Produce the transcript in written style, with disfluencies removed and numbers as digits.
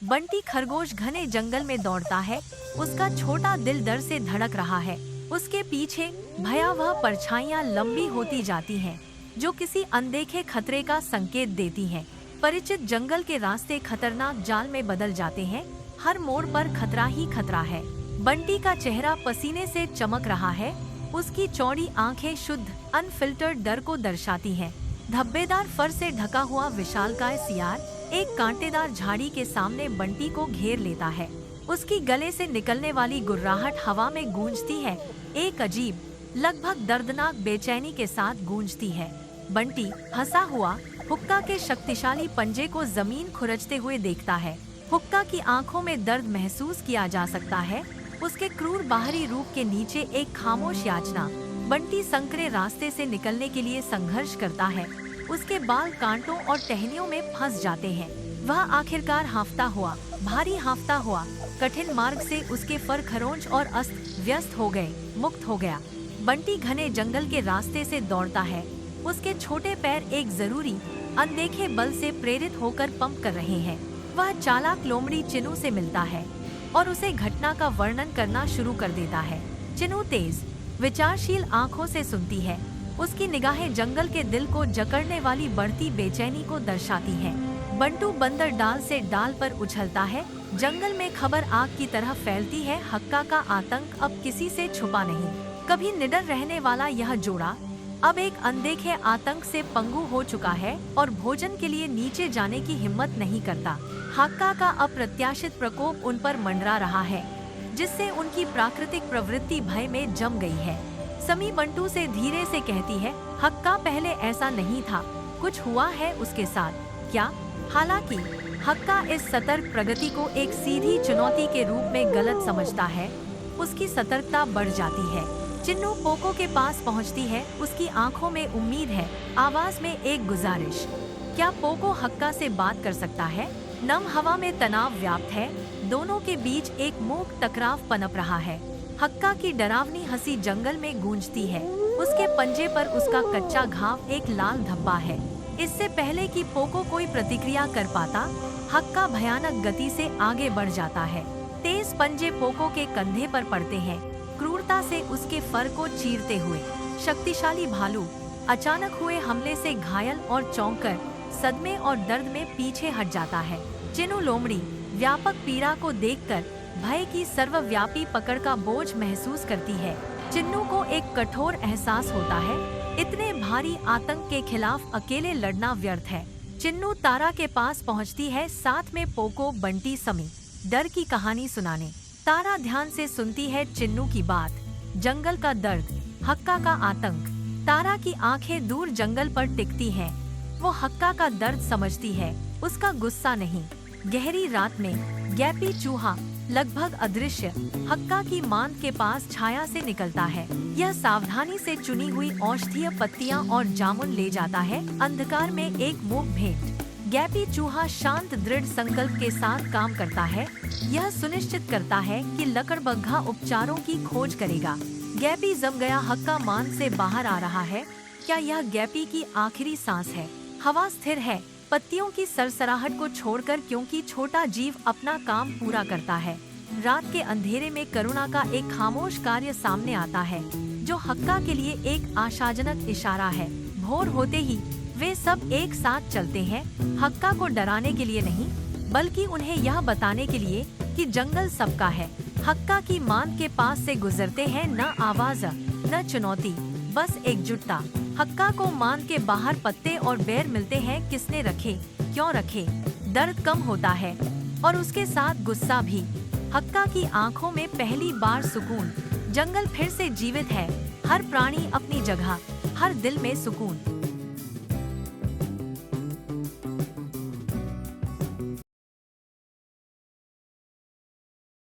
बंटी खरगोश घने जंगल में दौड़ता है। उसका छोटा दिल डर से धड़क रहा है। उसके पीछे भयावह परछाइयां लंबी होती जाती हैं, जो किसी अनदेखे खतरे का संकेत देती हैं। परिचित जंगल के रास्ते खतरनाक जाल में बदल जाते हैं। हर मोड़ पर खतरा ही खतरा है। बंटी का चेहरा पसीने से चमक रहा है। उसकी चौड़ी आंखें शुद्ध अनफिल्टर्ड डर को दर्शाती हैं। धब्बेदार फर से ढका हुआ विशालकाय सियार एक कांटेदार झाड़ी के सामने बंटी को घेर लेता है। उसकी गले से निकलने वाली गुर्राहट हवा में गूंजती है, एक अजीब, लगभग दर्दनाक बेचैनी के साथ गूंजती है। बंटी हंसा हुआ हुक्का के शक्तिशाली पंजे को जमीन खुरचते हुए देखता है। हुक्का की आंखों में दर्द महसूस किया जा सकता है। उसके क्रूर बाहरी रूप के नीचे एक खामोश याचना। बंटी संकरे रास्ते से निकलने के लिए संघर्ष करता है। उसके बाल कांटों और टहनियों में फंस जाते हैं। वह आखिरकार हांफता हुआ, भारी हांफता हुआ, कठिन मार्ग से उसके फर खरोंच और अस्त व्यस्त हो गए, मुक्त हो गया। बंटी घने जंगल के रास्ते से दौड़ता है। उसके छोटे पैर एक जरूरी अनदेखे बल से प्रेरित होकर पंप कर रहे हैं। वह चालाक लोमड़ी चिन्नू से मिलता है और उसे घटना का वर्णन करना शुरू कर देता है। चिन्नू तेज, विचारशील आंखों से सुनती है। उसकी निगाहें जंगल के दिल को जकड़ने वाली बढ़ती बेचैनी को दर्शाती हैं। बंटू बंदर डाल से डाल पर उछलता है। जंगल में खबर आग की तरह फैलती है। हक्का का आतंक अब किसी से छुपा नहीं। कभी निडर रहने वाला यह जोड़ा अब एक अनदेखे आतंक से पंगु हो चुका है और भोजन के लिए नीचे जाने की हिम्मत नहीं करता। हक्का का अप्रत्याशित प्रकोप उन पर मंडरा रहा है, जिससे उनकी प्राकृतिक प्रवृत्ति भय में जम गई है। समी बंटू से धीरे से कहती है, हक्का पहले ऐसा नहीं था, कुछ हुआ है उसके साथ क्या? हालांकि हक्का इस सतर्क प्रगति को एक सीधी चुनौती के रूप में गलत समझता है। उसकी सतर्कता बढ़ जाती है। चिन्नू पोको के पास पहुंचती है। उसकी आंखों में उम्मीद है, आवाज में एक गुजारिश। क्या पोको हक्का से बात कर सकता है? नम हवा में तनाव व्याप्त है। दोनों के बीच एक मूक टकराव पनप रहा है। हक्का की डरावनी हंसी जंगल में गूंजती है। उसके पंजे पर उसका कच्चा घाव एक लाल धब्बा है। इससे पहले कि पोको कोई प्रतिक्रिया कर पाता, हक्का भयानक गति से आगे बढ़ जाता है। तेज पंजे पोको के कंधे पर पड़ते हैं, क्रूरता से उसके फर को चीरते हुए। शक्तिशाली भालू अचानक हुए हमले से घायल और चौंककर सदमे और दर्द में पीछे हट जाता है। चिन्नू लोमड़ी व्यापक पीड़ा को देखकर भय की सर्वव्यापी पकड़ का बोझ महसूस करती है। चिन्नू को एक कठोर एहसास होता है, इतने भारी आतंक के खिलाफ अकेले लड़ना व्यर्थ है। चिन्नू तारा के पास पहुंचती है, साथ में पोको, बंटी, समी। डर की कहानी सुनाने। तारा ध्यान से सुनती है चिन्नू की बात। जंगल का दर्द, हक्का का आतंक। तारा की आंखें दूर जंगल पर टिकती हैं। वो हक्का का दर्द समझती है, उसका गुस्सा नहीं। गहरी रात में गैपी चूहा लगभग अदृश्य हक्का की मांद के पास छाया से निकलता है। यह सावधानी से चुनी हुई औषधीय पत्तियां और जामुन ले जाता है। अंधकार में एक मूक भेंट। गैपी चूहा शांत दृढ़ संकल्प के साथ काम करता है। यह सुनिश्चित करता है कि लकड़बग्घा उपचारों की खोज करेगा। गैपी जम गया। हक्का मांद से बाहर आ रहा है। क्या यह गैपी की आखिरी सांस है? हवा स्थिर है, पत्तियों की सरसराहट को छोड़कर, क्योंकि छोटा जीव अपना काम पूरा करता है। रात के अंधेरे में करुणा का एक खामोश कार्य सामने आता है, जो हक्का के लिए एक आशाजनक इशारा है। भोर होते ही वे सब एक साथ चलते हैं, हक्का को डराने के लिए नहीं, बल्कि उन्हें यह बताने के लिए कि जंगल सबका है। हक्का की मांद के पास से गुजरते हैं, न आवाज न चुनौती, बस एकजुटता। हक्का को मांद के बाहर पत्ते और बेर मिलते हैं। किसने रखे, क्यों रखे? दर्द कम होता है और उसके साथ गुस्सा भी। हक्का की आंखों में पहली बार सुकून। जंगल फिर से जीवित है, हर प्राणी अपनी जगह, हर दिल में सुकून।